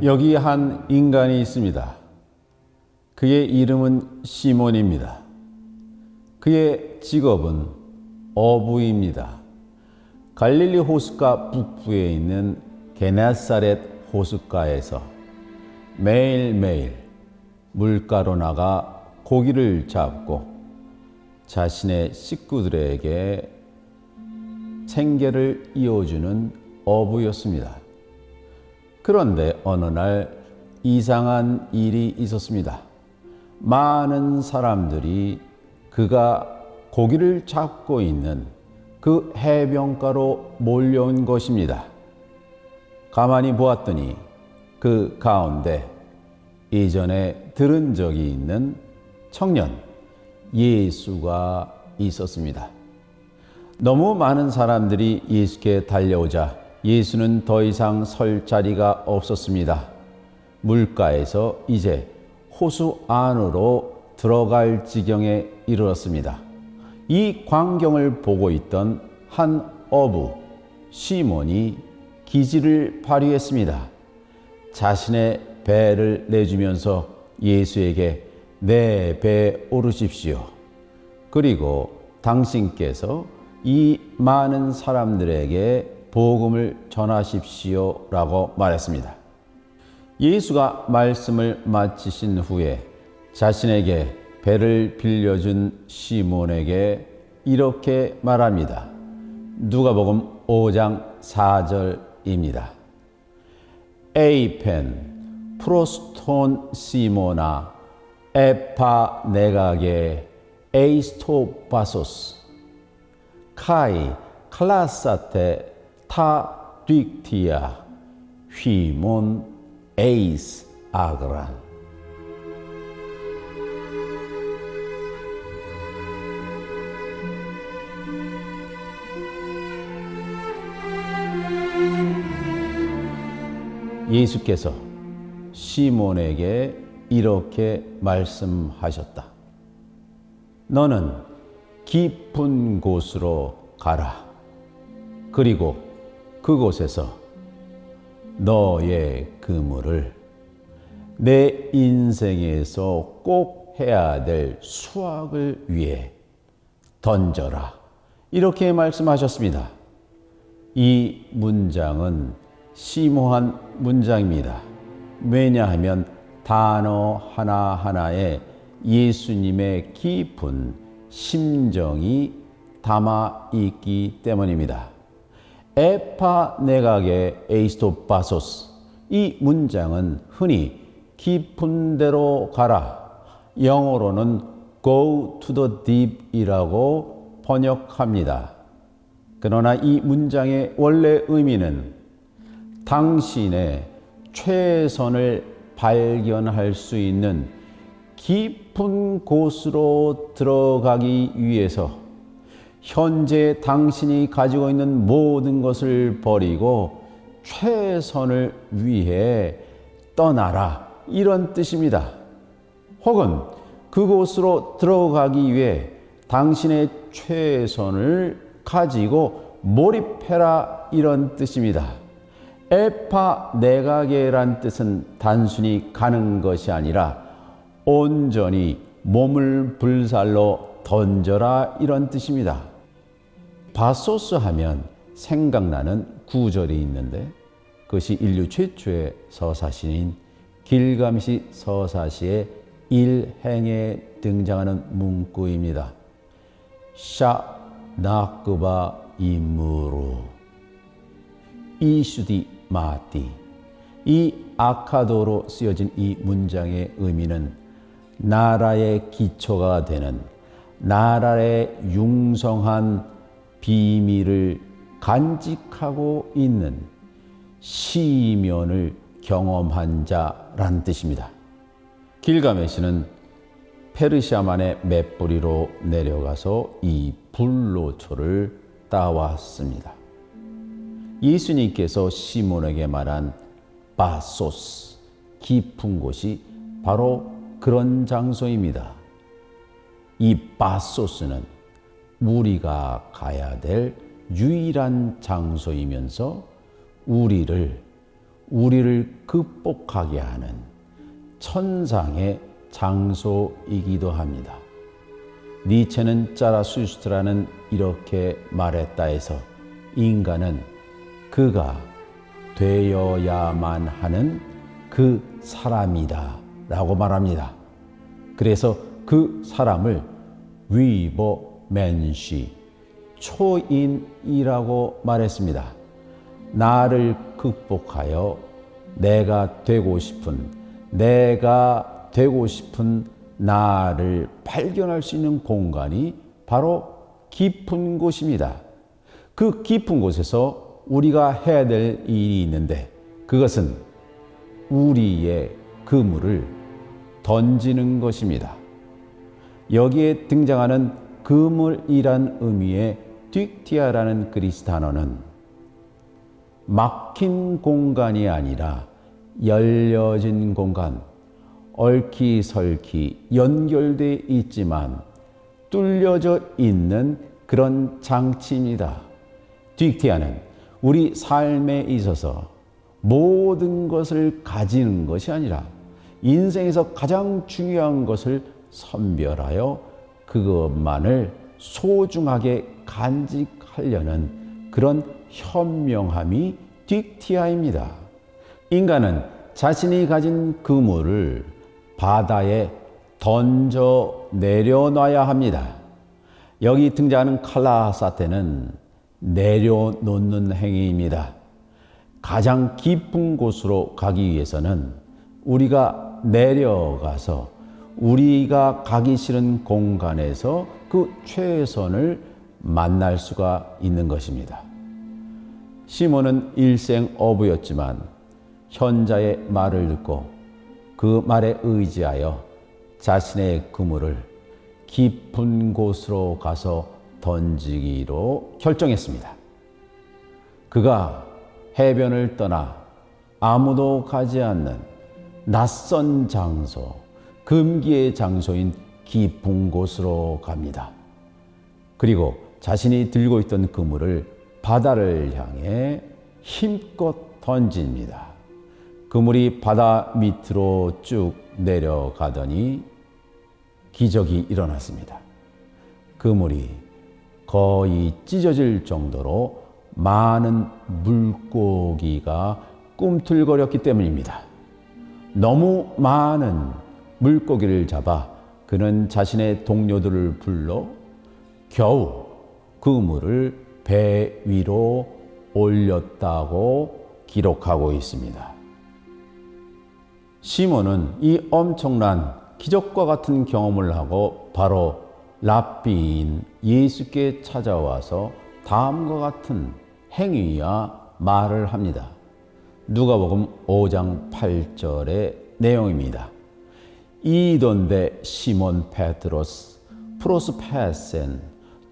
여기 한 인간이 있습니다. 그의 이름은 시몬입니다. 그의 직업은 어부입니다. 갈릴리 호숫가 북부에 있는 게네사렛 호숫가에서 매일매일 물가로 나가 고기를 잡고 자신의 식구들에게 생계를 이어주는 어부였습니다. 그런데 어느 날 이상한 일이 있었습니다. 많은 사람들이 그가 고기를 잡고 있는 그 해변가로 몰려온 것입니다. 가만히 보았더니 그 가운데 이전에 들은 적이 있는 청년 예수가 있었습니다. 너무 많은 사람들이 예수께 달려오자 예수는 더 이상 설 자리가 없었습니다. 물가에서 이제 호수 안으로 들어갈 지경에 이르렀습니다. 이 광경을 보고 있던 한 어부 시몬이 기지를 발휘했습니다. 자신의 배를 내주면서 예수에게 내 배에 오르십시오. 그리고 당신께서 이 많은 사람들에게 복음을 전하십시오 라고 말했습니다. 예수가 말씀을 마치신 후에 자신에게 배를 빌려준 시몬에게 이렇게 말합니다. 누가복음 5장 4절입니다. 에이펜 프로스톤 시모나 에파 네가게 에이스토바소스 카이 클라사테 타 딕티아 휘몬 에이스 아그란. 예수께서 시몬에게 이렇게 말씀하셨다. 너는 깊은 곳으로 가라. 그리고 그곳에서 너의 그물을 내 인생에서 꼭 해야 될 수확을 위해 던져라. 이렇게 말씀하셨습니다. 이 문장은 심오한 문장입니다. 왜냐하면 단어 하나하나에 예수님의 깊은 심정이 담아 있기 때문입니다. 에파네가게 에이스토바소스, 이 문장은 흔히 깊은 데로 가라, 영어로는 go to the deep 이라고 번역합니다. 그러나 이 문장의 원래 의미는 당신의 최선을 발견할 수 있는 깊은 곳으로 들어가기 위해서 현재 당신이 가지고 있는 모든 것을 버리고 최선을 위해 떠나라, 이런 뜻입니다. 혹은 그곳으로 들어가기 위해 당신의 최선을 가지고 몰입해라, 이런 뜻입니다. 에파네가게란 뜻은 단순히 가는 것이 아니라 온전히 몸을 불살로 던져라, 이런 뜻입니다. 바소스 하면 생각나는 구절이 있는데 그것이 인류 최초의 서사시인 길가메시 서사시의 일행에 등장하는 문구입니다. 샤 나크바 이무루 이슈디 마티. 이 아카도로 쓰여진 이 문장의 의미는 나라의 기초가 되는, 나라의 융성한 비밀을 간직하고 있는 시면을 경험한 자란 뜻입니다. 길가메시는 페르시아만의 맷뿌리로 내려가서 이 불로초를 따왔습니다. 예수님께서 시몬에게 말한 바소스, 깊은 곳이 바로 그런 장소입니다. 이 바소스는 우리가 가야 될 유일한 장소이면서 우리를 우리를 극복하게 하는 천상의 장소이기도 합니다. 니체는 짜라수스트라는 이렇게 말했다 해서 인간은 그가 되어야만 하는 그 사람이다 라고 말합니다. 그래서 그 사람을 위버맨시, 초인이라고 말했습니다. 나를 극복하여 내가 되고 싶은 나를 발견할 수 있는 공간이 바로 깊은 곳입니다. 그 깊은 곳에서 우리가 해야 될 일이 있는데 그것은 우리의 그물을 던지는 것입니다. 여기에 등장하는 그물이란 의미의 딕티아라는 그리스 단어는 막힌 공간이 아니라 열려진 공간, 얽히설키 연결되어 있지만 뚫려져 있는 그런 장치입니다. 딕티아는 우리 삶에 있어서 모든 것을 가지는 것이 아니라 인생에서 가장 중요한 것을 선별하여 그것만을 소중하게 간직하려는 그런 현명함이 딕티아입니다. 인간은 자신이 가진 그물을 바다에 던져 내려놔야 합니다. 여기 등장하는 칼라사테는 내려놓는 행위입니다. 가장 깊은 곳으로 가기 위해서는 우리가 내려가서 우리가 가기 싫은 공간에서 그 최선을 만날 수가 있는 것입니다. 시몬은 일생 어부였지만 현자의 말을 듣고 그 말에 의지하여 자신의 그물을 깊은 곳으로 가서 던지기로 결정했습니다. 그가 해변을 떠나 아무도 가지 않는 낯선 장소, 금기의 장소인 깊은 곳으로 갑니다. 그리고 자신이 들고 있던 그물을 바다를 향해 힘껏 던집니다. 그물이 바다 밑으로 쭉 내려가더니 기적이 일어났습니다. 그물이 거의 찢어질 정도로 많은 물고기가 꿈틀거렸기 때문입니다. 너무 많은 물고기를 잡아 그는 자신의 동료들을 불러 겨우 그물을 배 위로 올렸다고 기록하고 있습니다. 시몬은 이 엄청난 기적과 같은 경험을 하고 바로 랍비인 예수께 찾아와서 다음과 같은 행위와 말을 합니다. 누가복음 5장 8절의 내용입니다. 이돈데 시몬 페트로스 프로스페센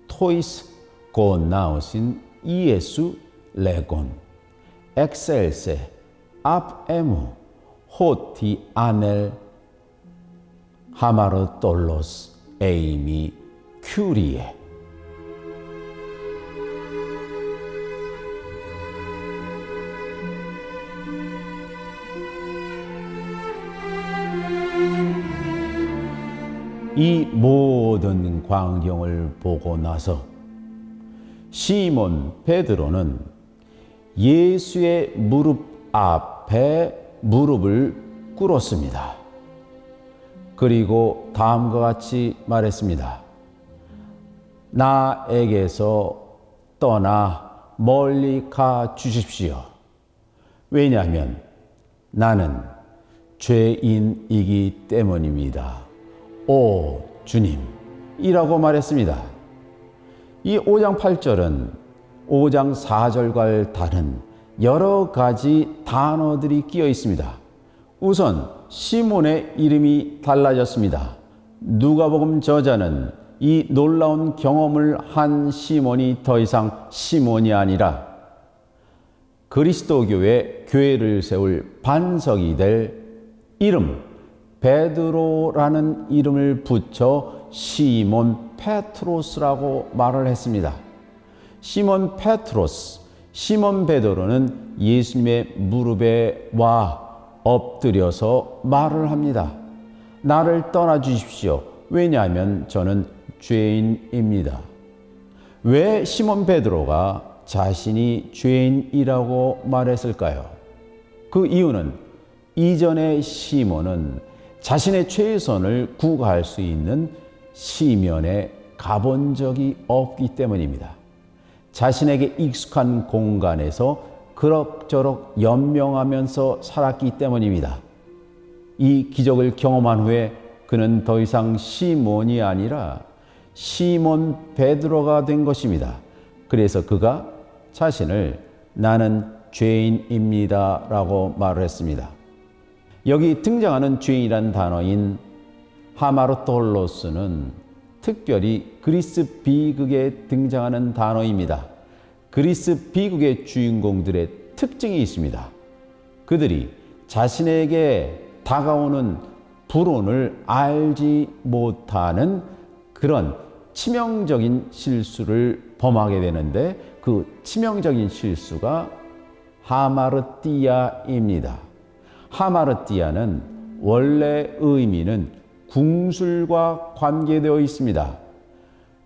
토이스 고나우신 이예수 레곤 엑셀세 앞에무 호티 아넬 하마르톨로스 에이미 큐리에. 이 모든 광경을 보고 나서 시몬 베드로는 예수의 무릎 앞에 무릎을 꿇었습니다. 그리고 다음과 같이 말했습니다. 나에게서 떠나 멀리 가 주십시오. 왜냐하면 나는 죄인이기 때문입니다. 오 주님 이라고 말했습니다. 이 5장 8절은 5장 4절과 다른 여러 가지 단어들이 끼어 있습니다. 우선 시몬의 이름이 달라졌습니다. 누가복음 저자는 이 놀라운 경험을 한 시몬이 더 이상 시몬이 아니라 그리스도교의 교회를 세울 반석이 될 이름 베드로라는 이름을 붙여 시몬 페트로스라고 말을 했습니다. 시몬 페트로스, 시몬 베드로는 예수님의 무릎에 와 엎드려서 말을 합니다. 나를 떠나 주십시오. 왜냐하면 저는 죄인입니다. 왜 시몬 베드로가 자신이 죄인이라고 말했을까요? 그 이유는 이전에 시몬은 자신의 최선을 구할 수 있는 시면에 가본 적이 없기 때문입니다. 자신에게 익숙한 공간에서 그럭저럭 연명하면서 살았기 때문입니다. 이 기적을 경험한 후에 그는 더 이상 시몬이 아니라 시몬 베드로가 된 것입니다. 그래서 그가 자신을 나는 죄인입니다 라고 말을 했습니다. 여기 등장하는 죄인이란 단어인 하마르톨로스는 특별히 그리스 비극에 등장하는 단어입니다. 그리스 비극의 주인공들의 특징이 있습니다. 그들이 자신에게 다가오는 불온을 알지 못하는 그런 치명적인 실수를 범하게 되는데 그 치명적인 실수가 하마르티아입니다. 하마르티아는 원래 의미는 궁술과 관계되어 있습니다.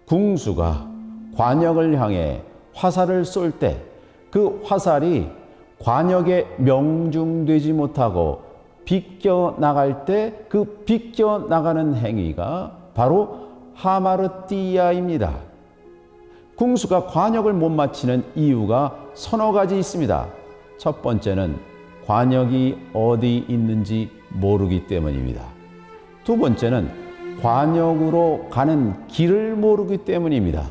궁수가 관역을 향해 화살을 쏠 때 그 화살이 관역에 명중되지 못하고 비껴나갈 때 그 비껴나가는 행위가 바로 하마르티아입니다. 궁수가 관역을 못 맞히는 이유가 서너 가지 있습니다. 첫 번째는 관역이 어디 있는지 모르기 때문입니다. 두 번째는 관역으로 가는 길을 모르기 때문입니다.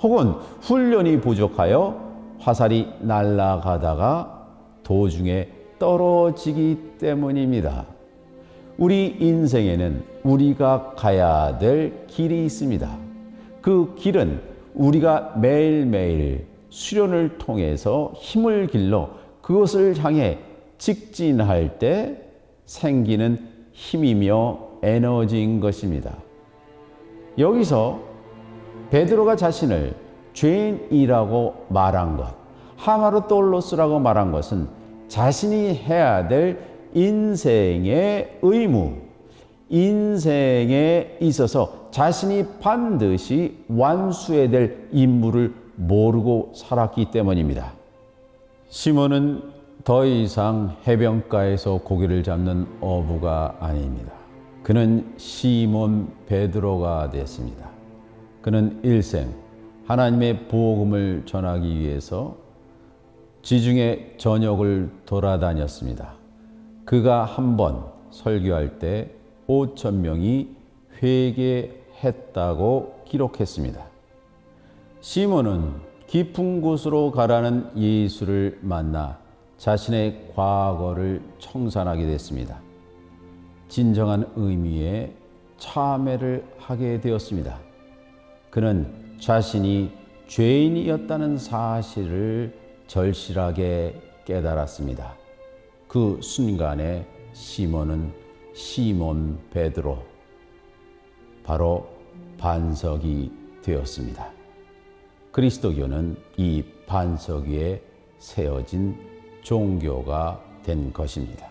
혹은 훈련이 부족하여 화살이 날아가다가 도중에 떨어지기 때문입니다. 우리 인생에는 우리가 가야 될 길이 있습니다. 그 길은 우리가 매일매일 수련을 통해서 힘을 길러 그것을 향해 직진할 때 생기는 힘이며 에너지인 것입니다. 여기서 베드로가 자신을 죄인이라고 말한 것, 하마르톨로스라고 말한 것은 자신이 해야 될 인생의 의무, 인생에 있어서 자신이 반드시 완수해야 될 임무를 모르고 살았기 때문입니다. 시몬은 더 이상 해변가에서 고기를 잡는 어부가 아닙니다. 그는 시몬 베드로가 됐습니다. 그는 일생 하나님의 복음을 전하기 위해서 지중해 전역을 돌아다녔습니다. 그가 한 번 설교할 때 5,000명이 회개했다고 기록했습니다. 시몬은 깊은 곳으로 가라는 예수를 만나 자신의 과거를 청산하게 됐습니다. 진정한 의미의 참회를 하게 되었습니다. 그는 자신이 죄인이었다는 사실을 절실하게 깨달았습니다. 그 순간에 시몬은 시몬 베드로, 바로 반석 이 되었습니다. 그리스도교는 이 반석 위에 세워진 종교가 된 것입니다.